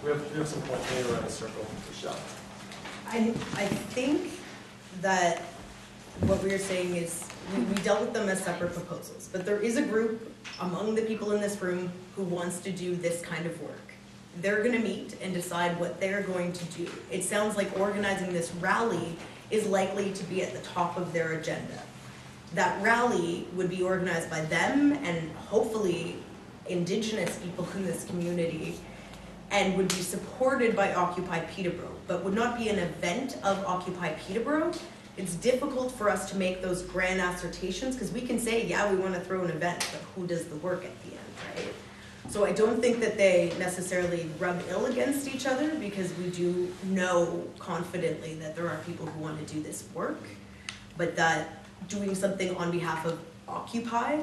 We have some points maybe around a circle. Michelle. I think that what we are saying is we dealt with them as separate proposals, but there is a group among the people in this room who wants to do this kind of work. They're going to meet and decide what they're going to do. It sounds like organizing this rally is likely to be at the top of their agenda. That rally would be organized by them and hopefully Indigenous people in this community, and would be supported by Occupy Peterborough, but would not be an event of Occupy Peterborough. It's difficult for us to make those grand assertions because we can say, yeah, we want to throw an event, but who does the work at the end, right? So I don't think that they necessarily rub ill against each other, because we do know confidently that there are people who want to do this work, but that doing something on behalf of Occupy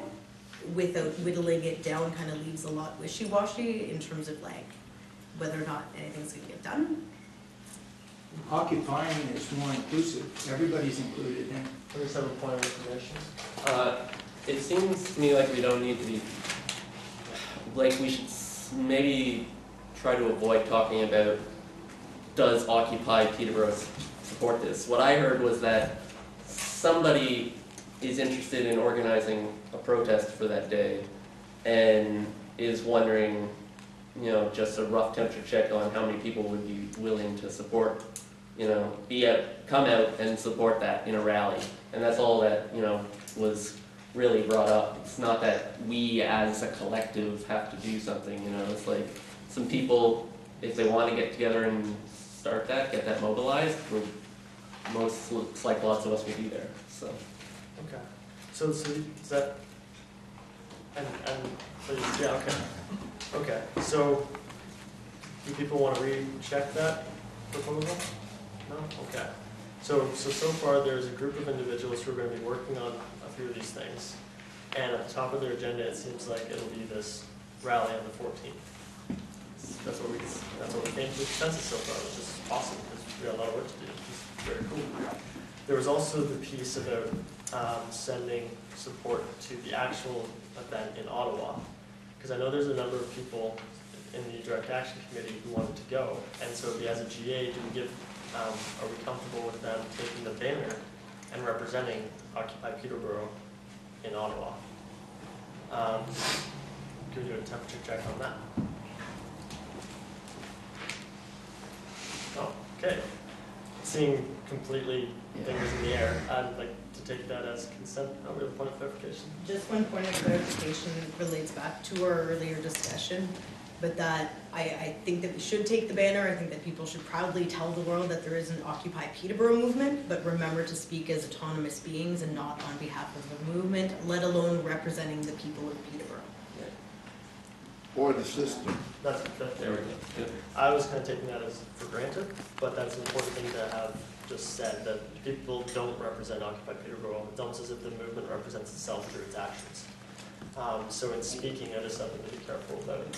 without whittling it down kind of leaves a lot wishy-washy in terms of like whether or not anything's going to get done. Occupying is more inclusive. Everybody's included in. I just have a point of information. It seems to me like we don't need to be, like we should maybe try to avoid talking about does Occupy Peterborough support this. What I heard was that somebody is interested in organizing a protest for that day and is wondering, you know, just a rough temperature check on how many people would be willing to support, you know, come out and support that in a rally. And that's all that, you know, was really brought up. It's not that we as a collective have to do something, you know, it's like some people, if they want to get together and start that, get that mobilized, looks like lots of us will be there, so. Okay. So is that, and yeah, okay. Okay, so do people want to recheck that proposal? No? Okay. So far there's a group of individuals who are going to be working on a few of these things, and at the top of their agenda it seems like it'll be this rally on the 14th. That's what we came to the consensus so far, which is awesome because we got a lot of work to do, which is very cool. There was also the piece about sending support to the actual event in Ottawa, because I know there's a number of people in the Direct Action Committee who wanted to go, and so as a GA, are we comfortable with them taking the banner and representing Occupy Peterborough in Ottawa? Can we do a temperature check on that? Oh, okay. Seeing completely fingers in the air, I'd like to take that as consent. Oh, we have a point of clarification. Just one point of clarification relates back to our earlier discussion, but that I think that we should take the banner. I think that people should proudly tell the world that there is an Occupy Peterborough movement, but remember to speak as autonomous beings and not on behalf of the movement, let alone representing the people of Peterborough. Or the system. That's there we go. Good. I was kind of taking that as for granted, but that's an important thing to have just said, that people don't represent Occupy Peterborough. It's almost as if the movement represents itself through its actions. So in speaking, I just have to be careful about it.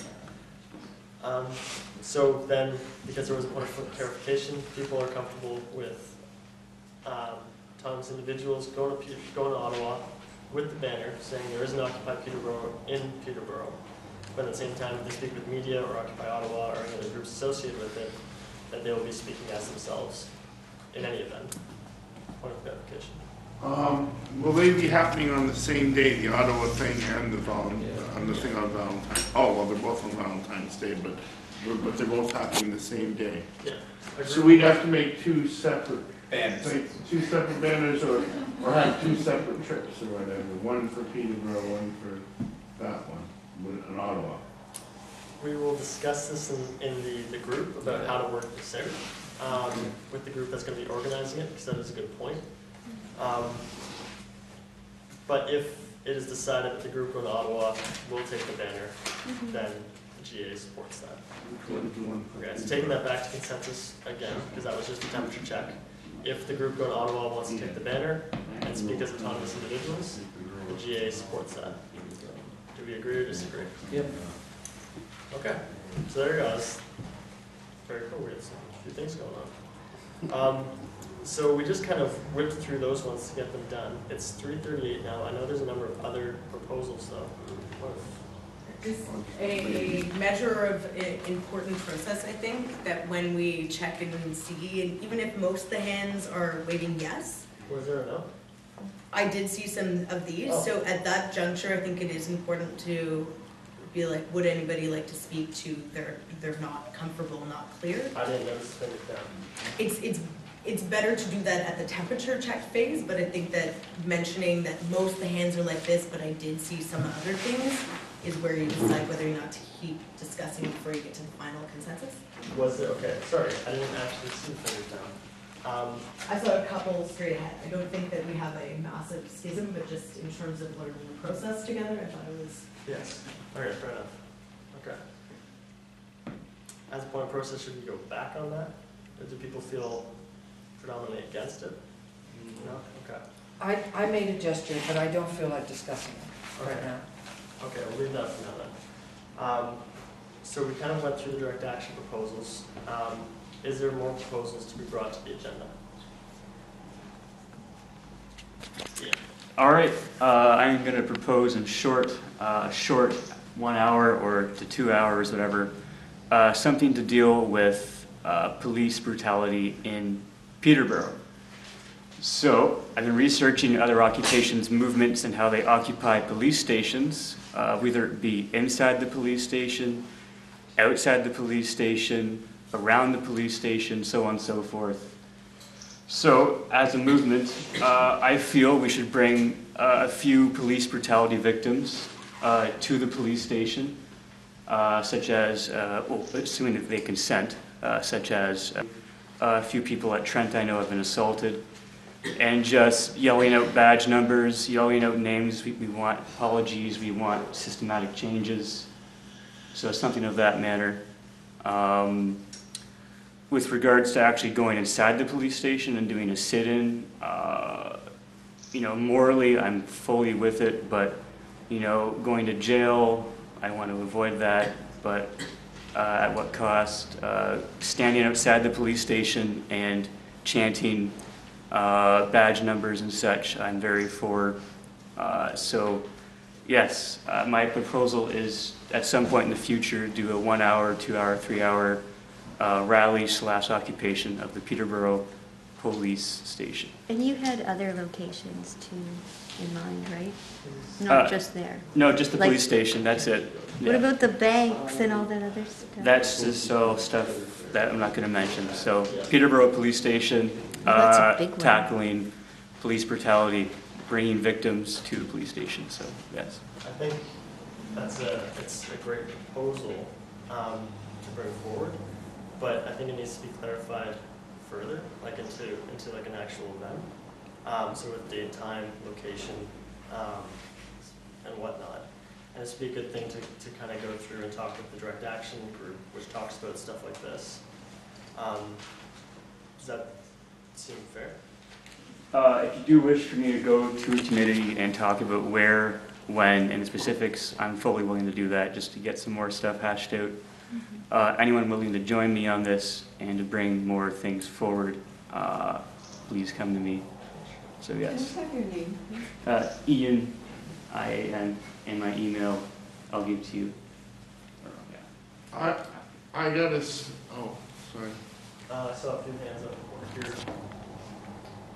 So then, because there was a point of clarification, people are comfortable with autonomous individuals going to Ottawa with the banner saying there is an Occupy Peterborough in Peterborough. But at the same time, if they speak with media or Occupy Ottawa or any other groups associated with it, that they will be speaking as themselves in any event. Point of clarification. Will they be happening on the same day, the Ottawa thing and the thing on Valentine's? Oh, well, they're both on Valentine's Day, but they're both happening the same day. Yeah. So we'd have to make two separate Banners. like, two separate banners, or have two separate trips or whatever. One for Peterborough, one for that one. In Ottawa. We will discuss this in the group about how to work this out with the group that's going to be organizing it, because that is a good point. But if it is decided that the group going to Ottawa will take the banner, then the GA supports that. Okay, so taking that back to consensus again, because that was just a temperature check. If the group going to Ottawa wants to take the banner and speak as autonomous individuals, the GA supports that. Do we agree or disagree? Yep. Okay, so there it goes. Very cool. We have a few things going on. So we just kind of whipped through those ones to get them done. It's 3:38 now. I know there's a number of other proposals though. Just a measure of important process, I think, that when we check and see, and even if most of the hands are waving yes, Was there a no? I did see some of these, Oh. so at that juncture, I think it is important to be like, would anybody like to speak to they're not comfortable, not clear? I didn't notice the fingers down. It's better to do that at the temperature check phase, but I think that mentioning that most of the hands are like this, but I did see some other things, is where you decide whether or not to keep discussing before you get to the final consensus. Was it, okay, sorry, I didn't actually see the fingers down. I saw a couple straight ahead. I don't think that we have a massive schism, but just in terms of learning the process together, I thought it was. Yes, alright, fair enough. Okay. As a point of process, should we go back on that? Or do people feel predominantly against it? No? Okay. I made a gesture, but I don't feel like discussing it right Okay. now. Okay, we'll leave that for now then. So we kind of went through the direct action proposals. Is there more proposals to be brought to the agenda? Yeah. All right, I'm going to propose in short 1 hour or to 2 hours, whatever, something to deal with police brutality in Peterborough. So I've been researching other occupations, movements, and how they occupy police stations, whether it be inside the police station, outside the police station, around the police station, so on and so forth. So, as a movement, I feel we should bring a few police brutality victims to the police station, such as, well, assuming that they consent, such as a few people at Trent I know have been assaulted, and just yelling out badge numbers, yelling out names. We want apologies, we want systematic changes, so something of that manner. With regards to actually going inside the police station and doing a sit-in, morally I'm fully with it, but, going to jail, I want to avoid that, but at what cost? Standing outside the police station and chanting badge numbers and such, I'm very for. So, yes, my proposal is at some point in the future do a 1 hour, 2 hour, 3 hour rally/occupation of the Peterborough Police Station. And you had other locations too in mind, right? Not just there. No, just the Like- police station, that's it. What Yeah. about the banks and all that other stuff? That's just so stuff that I'm not going to mention. So Peterborough Police Station, Well, that's a big one. tackling police brutality, bringing victims to the police station, so yes. I think it's a great proposal to bring forward, but I think it needs to be clarified further, like into like an actual event. So with date, time, location, and whatnot. And this would be a good thing to kind of go through and talk with the direct action group, which talks about stuff like this. Does that seem fair? If you do wish for me to go to a committee and talk about where, when, and the specifics, I'm fully willing to do that, just to get some more stuff hashed out. Anyone willing to join me on this and to bring more things forward, please come to me. So yes. Can I have your name? Ian, I-A-N, and my email, I'll give to you. I got oh, sorry. I saw a few hands up here.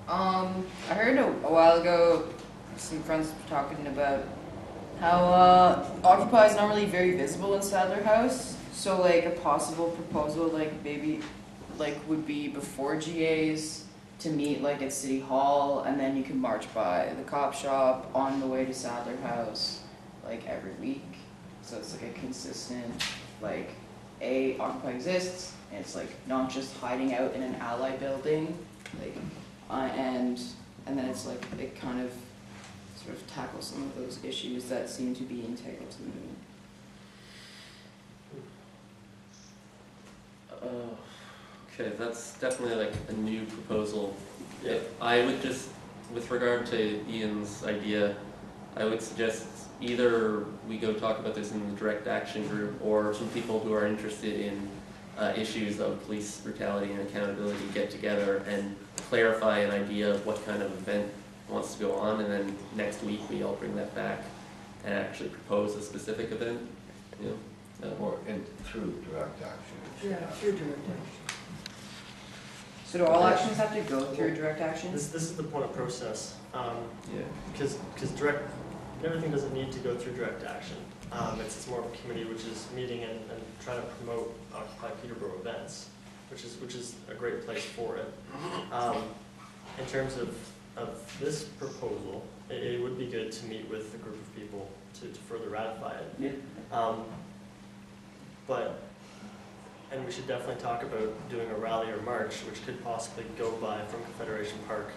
I heard a while ago some friends talking about how Occupy is not really very visible in Sadler House. So like a possible proposal, like maybe like would be before GAs to meet like at City Hall, and then you can march by the cop shop on the way to Sadler House like every week. So it's like a consistent like Occupy exists, and it's like not just hiding out in an ally building, like and then it's like it kind of sort of tackles some of those issues that seem to be integral to the movement. Okay, that's definitely like a new proposal. Yeah. I would just, with regard to Ian's idea, I would suggest either we go talk about this in the direct action group, or some people who are interested in issues of police brutality and accountability get together and clarify an idea of what kind of event wants to go on, and then next week we all bring that back and actually propose a specific event. you know. Or through direct action. Yeah, through direct action. So do all actions have to go through direct action? This is the point of process, Yeah. because everything doesn't need to go through direct action. It's more of a committee which is meeting and trying to promote Occupy Peterborough events, which is a great place for it. In terms of this proposal, it would be good to meet with a group of people to further ratify it. Yeah. And we should definitely talk about doing a rally or march, which could possibly go by from Confederation Park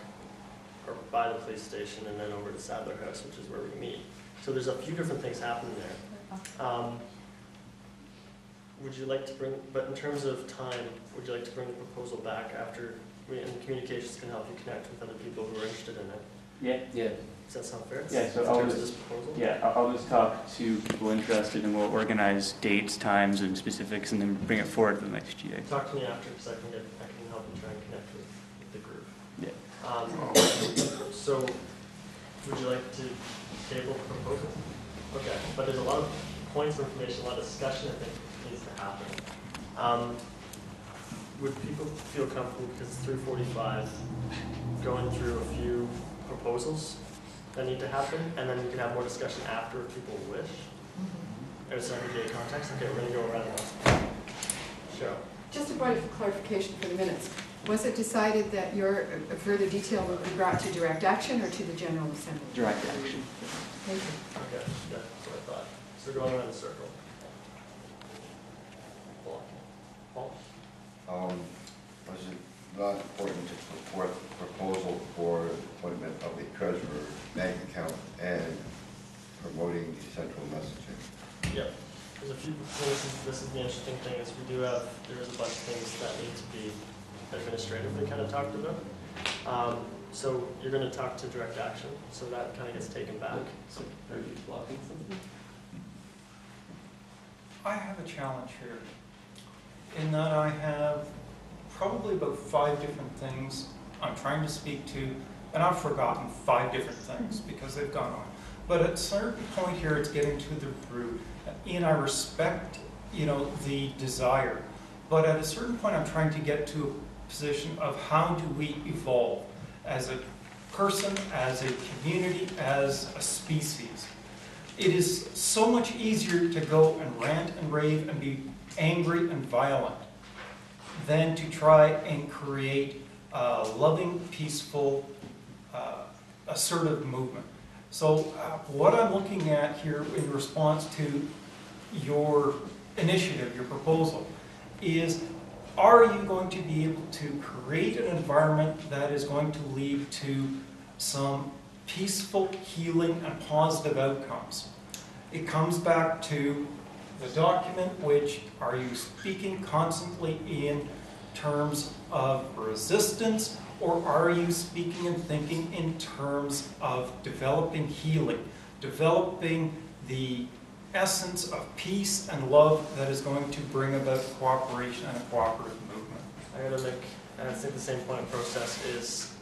or by the police station and then over to Sadler House, which is where we meet. So there's a few different things happening there. Would you like to but in terms of time, would you like to bring the proposal back after, and communications can help you connect with other people who are interested in it? Yeah. Yeah. Does that sound fair? Yeah, so in I'll terms of just- this proposal? Yeah, I'll just talk to people interested and we'll organize dates, times, and specifics and then bring it forward to the next GA. Talk to me after, because I can help you try and connect with the group. Yeah. So, would you like to table the proposal? Okay, but there's a lot of points of information, a lot of discussion I think needs to happen. Would people feel comfortable, because it's 3:45, going through a few proposals that need to happen, and then we can have more discussion after if people wish? Outside the GA context? Okay, we're going to go around now. Cheryl. Just a point of clarification for the minutes. Was it decided that your further detail will be brought to direct action or to the General Assembly? Direct action. Thank you. Okay, yeah, that's what I thought. So we're going around the circle. Paul? Was it not important to put forth a proposal for appointment of the treasurer, bank account, and promoting the central messaging? Yep. There's a few, this is the interesting thing, is there is a bunch of things that need to be administratively kind of talked about. So you're going to talk to direct action, so that kind of gets taken back. So are you blocking something? I have a challenge here, in that I have probably about 5 different things I'm trying to speak to, and I've forgotten 5 different things because they've gone on. But at a certain point here, it's getting to the root. And I respect, the desire, but at a certain point, I'm trying to get to a position of how do we evolve as a person, as a community, as a species. It is so much easier to go and rant and rave and be angry and violent than to try and create a loving, peaceful, assertive movement. So what I'm looking at here in response to your initiative, your proposal, is are you going to be able to create an environment that is going to lead to some peaceful, healing, and positive outcomes? It comes back to the document, which are you speaking constantly in terms of resistance, or are you speaking and thinking in terms of developing healing, developing the essence of peace and love that is going to bring about cooperation and a cooperative movement? I think the same point of process is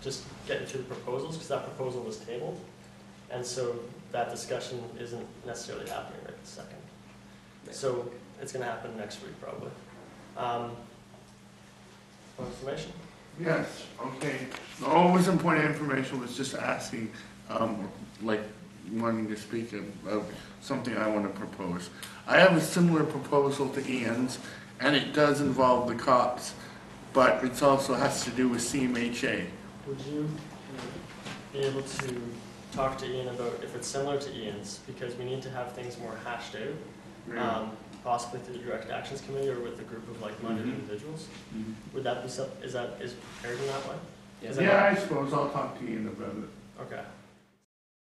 just getting through the proposals, because that proposal was tabled, and so that discussion isn't necessarily happening right this second. So it's going to happen next week probably. More information? Yes, okay. The always important information was just asking, wanting to speak of something I want to propose. I have a similar proposal to Ian's, and it does involve the cops, but it also has to do with CMHA. Would you be able to talk to Ian about if it's similar to Ian's, because we need to have things more hashed out, possibly through the Direct Actions Committee or with a group of like-minded individuals? Would that be is prepared in that way? Yeah, I suppose I'll talk to Ian about it. Okay.